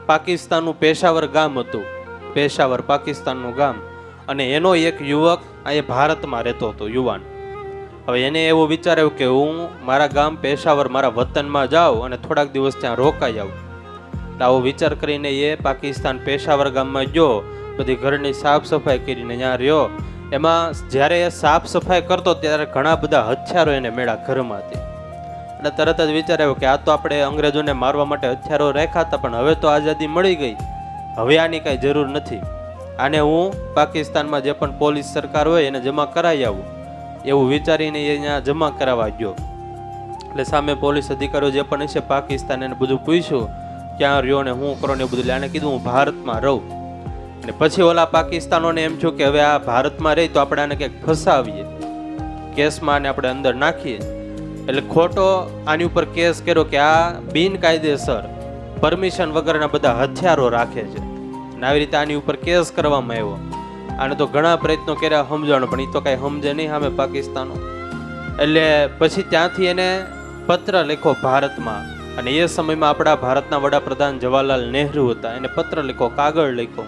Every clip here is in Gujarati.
પાકિસ્તાનનું પેશાવર ગામ હતું, પેશાવર પાકિસ્તાનનું ગામ, અને એનો એક યુવક અહીંયા ભારતમાં રહેતો હતો, યુવાન. હવે એને એવો વિચાર આવ્યો કે હું મારા ગામ પેશાવર, મારા વતનમાં જાઉં અને થોડાક દિવસ ત્યાં રોકાઈ આવું. આવો વિચાર કરીને એ પાકિસ્તાન પેશાવર ગામમાં ગયો, બધી ઘરની સાફ સફાઈ કરીને ત્યાં રહ્યો. એમાં જ્યારે એ સાફ સફાઈ કરતો ત્યારે ઘણા બધા હથિયારો એને મળ્યા ઘરમાંથી. એટલે તરત જ વિચાર આવ્યો કે આ તો આપણે અંગ્રેજોને મારવા માટે હથિયારો રાખ્યા હતા, પણ હવે તો આઝાદી મળી ગઈ, હવે આની કાંઈ જરૂર નથી. આને હું પાકિસ્તાનમાં જે પણ પોલીસ સરકાર હોય એને જમા કરાવી આવું, એવું વિચારીને એ અહીંયા જમા કરાવવા ગયો. એટલે સામે પોલીસ અધિકારીઓ જે પણ છે પાકિસ્તાન, એને બધું પૂછ્યું ક્યાં રહ્યો ને હું કરો ને એ બધું. આને કીધું હું ભારતમાં રહું. અને પછી ઓલા પાકિસ્તાનોને એમ થયું કે હવે આ ભારતમાં રહી તો આપણે આને ક્યાંક ફસાવીએ, કેસમાં આને આપણે અંદર નાખીએ. એટલે ખોટો આની ઉપર કેસ કર્યો કે આ બિનકાયદેસર પરમિશન વગરના બધા હથિયારો રાખે છે, અને આવી રીતે આની ઉપર કેસ કરવામાં આવ્યો. આને તો ઘણા પ્રયત્નો કર્યા સમજાવવાનો, પણ એ તો કાંઈ સમજે નહીં સામે પાકિસ્તાનો. એટલે પછી ત્યાંથી એને પત્ર લખ્યો ભારતમાં, અને એ સમયમાં આપણા ભારતના વડાપ્રધાન જવાહરલાલ નહેરુ હતા. એને પત્ર લખ્યો, કાગળ લખ્યો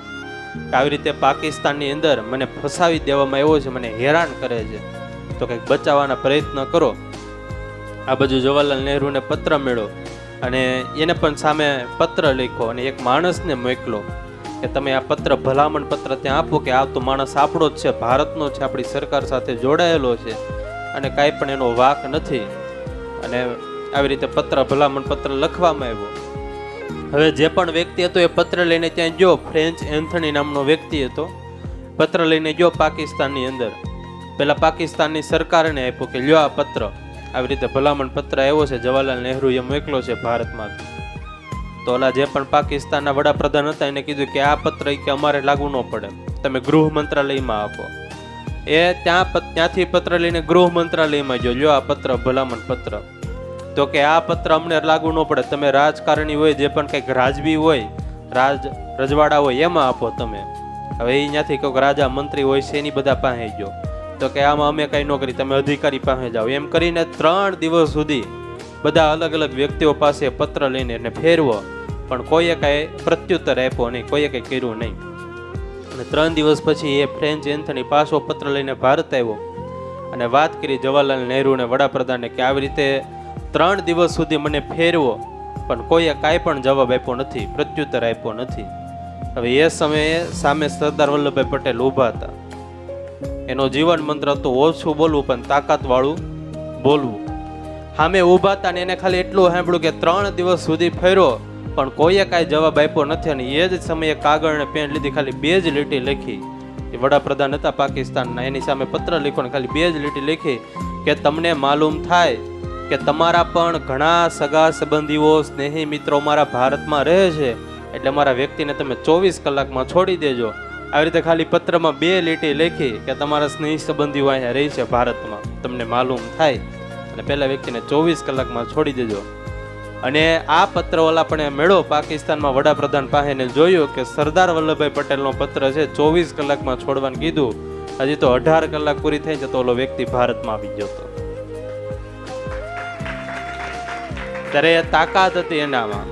કે આવી રીતે પાકિસ્તાનની અંદર મને ફસાવી દેવામાં આવ્યો છે, મને હેરાન કરે છે, તો કંઈક બચાવવાના પ્રયત્ન કરો. આ બાજુ જવાહરલાલ નહેરુને પત્ર મળ્યો, અને એને પણ સામે પત્ર લખ્યો અને એક માણસને મોકલો કે તમે આ પત્ર, ભલામણ પત્ર ત્યાં આપો કે આ તો માણસ આપણો જ છે, ભારતનો છે, આપણી સરકાર સાથે જોડાયેલો છે અને કાંઈ પણ એનો વાક નથી. અને આવી રીતે પત્ર, ભલામણ પત્ર લખવામાં આવ્યો. હવે જે પણ વ્યક્તિ હતો એ પત્ર લઈને ત્યાં ગયો. ફ્રેન્ચ એન્થની નામનો વ્યક્તિ હતો, પત્ર લઈને ગયો પાકિસ્તાનની અંદર. પેલા પાકિસ્તાનની સરકારને આપ્યો કે લ્યો આ પત્ર, આવી રીતે ભલામણ પત્ર આવ્યો છે, જવાહરલાલ નહેરુએ મોકલો છે ભારતમાં. તો ઓલા જે પણ પાકિસ્તાનના વડાપ્રધાન હતા એને કીધું કે આ પત્ર કે અમારે લાગુ ન પડે, તમે ગૃહ મંત્રાલયમાં આપો. એ ત્યાંથી પત્ર લઈને ગૃહ મંત્રાલયમાં ગયો, લ્યો આ પત્ર, ભલામણ પત્ર. તો કે આ પત્ર અમને લાગુ ન પડે, તમે રાજકારણી હોય, જે પણ કંઈક રાજવી હોય, રજવાડા હોય એમાં આપો તમે. હવે એ ત્યાંથી કોઈક રાજા મંત્રી હોય છે એની બધા પાસે ગયો, તો કે આમાં અમે કઈ ન કરી, તમે અધિકારી પાસે જાઓ. એમ કરીને 3 દિવસ સુધી બધા અલગ અલગ વ્યક્તિઓ પાસે પત્ર લઈને એને ફેરવો, પણ કોઈએ કાંઈ પ્રત્યુત્તર આપ્યો નહીં, કોઈએ કંઈ કર્યું નહીં. અને 3 દિવસ પછી એ ફ્રેન્ચ એન્થની પાછો પત્ર લઈને ભારત આવ્યો અને વાત કરી જવાહરલાલ નહેરુને, વડાપ્રધાને, કે આવી રીતે 3 દિવસ સુધી મને ફેરવો, પણ કોઈએ કાંઈ પણ જવાબ આપ્યો નથી, પ્રત્યુત્તર આપ્યો નથી. હવે એ સમયે સામે સરદાર વલ્લભભાઈ પટેલ ઊભા હતા. એનો જીવન મંત્ર હતો ઓછું બોલવું પણ તાકાત વાળું બોલવું. સામે ઊભા હતા ને એને ખાલી એટલું સાંભળ્યું કે 3 દિવસ સુધી ફેર્યો પણ કોઈએ કાંઈ જવાબ આપ્યો નથી. અને એ જ સમયે કાગળ અને પેન લીધી, ખાલી 2 જ લીટી લખી. એ વડાપ્રધાન હતા પાકિસ્તાનના, એની સામે પત્ર લખ્યો ને ખાલી 2 જ લીટી લખી કે તમને માલુમ થાય કે તમારા પણ ઘણા સગા સંબંધીઓ, સ્નેહી મિત્રો મારા ભારતમાં રહે છે, એટલે મારા વ્યક્તિને તમે 24 કલાકમાં છોડી દેજો. આવી રીતે ખાલી પત્રમાં 2 લીટી લખી કે તમારા સ્નેહી સંબંધીઓ અહીંયા રહી છે ભારતમાં, તમને માલુમ થાય, અને પહેલા વ્યક્તિને 24 કલાકમાં છોડી દેજો. અને આ પત્ર ઓલા પણ મેળો પાકિસ્તાનમાં વડાપ્રધાન પાસે ને જોયું કે સરદાર વલ્લભભાઈ પટેલનો પત્ર છે, 24 કલાકમાં છોડવાનું કીધું. હજી તો 18 કલાક પૂરી થઈ જતો ઓલો વ્યક્તિ ભારતમાં આવી ગયો હતો. ત્યારે તાકાત હતી એનામાં.